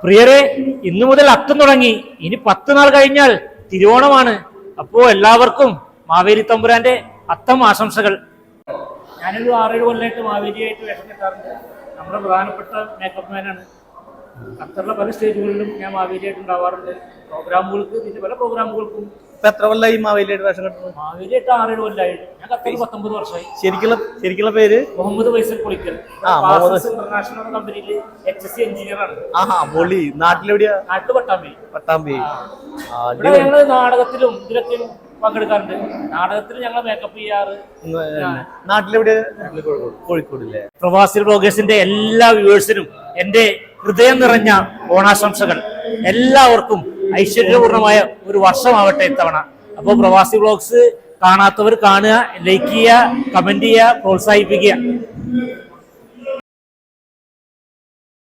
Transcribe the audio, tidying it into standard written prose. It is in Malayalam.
പ്രിയരെ, ഇന്നു മുതൽ അത്തം തുടങ്ങി. ഇനി 10 നാൾ കഴിഞ്ഞാൽ തിരുവോണമാണ്. അപ്പോ എല്ലാവർക്കും മാവേലി തമ്പുരാന്റെ അത്തം ആശംസകൾ. ഞാനൊരു 6-7 കൊല്ലമായിട്ട് മാവേലിയായിട്ട് വേഷം കെട്ടാറുണ്ട്. നമ്മുടെ പ്രധാനപ്പെട്ട മേക്കപ്പ് മാനാണ്. ഖത്തറിലെ പല സ്റ്റേജുകളിലും ഞാൻ മാവേലിയായിട്ട് ഉണ്ടാവാറുണ്ട്. പ്രോഗ്രാമുകൾക്ക്, പിന്നെ പല പ്രോഗ്രാമുകൾക്കും. എത്ര കൊല്ലമായി മാവേലിയായിട്ട് വേഷം കെട്ടുന്നത്? മാവേലിയായിട്ട് 6-7 കൊല്ലമായിട്ട്. ഞാൻ ഖത്തറിൽ 19 വർഷമായി. ശരിക്കുള്ള പേര് മുഹമ്മദ് ഫൈസൽ പൊളിക്കൽ. ഇന്റർനാഷണൽ കമ്പനിയിൽ HSC എഞ്ചിനീയർ ആണ്. പൊളി. നാട്ടിലെവിടെയാ? നാട്ടിൽ പട്ടാമ്പി. ഇവിടെ ഞങ്ങള് നാടകത്തിലും ഇതിലൊക്കെ പങ്കെടുക്കാറുണ്ട്. നാടകത്തിൽ ഞങ്ങൾ മേക്കപ്പ് ചെയ്യാറ്. നാട്ടിലെവിടെയാ? കോഴിക്കോടില്ലേ. പ്രവാസി ബ്ലോഗേഴ്സിന്റെ എല്ലാ വ്യൂവേഴ്സിനും എന്റെ ഹൃദയം നിറഞ്ഞ ഓണാശംസകൾ. എല്ലാവർക്കും ഐശ്വര്യപൂർണമായ ഒരു വർഷമാവട്ടെ ഇത്തവണ. അപ്പോൾ പ്രവാസി ബ്ലോഗ്സ് കാണാത്തവർ കാണുക, ലൈക്ക് ചെയ്യുക, കമന്റ് ചെയ്യുക, പ്രോത്സാഹിപ്പിക്കുക.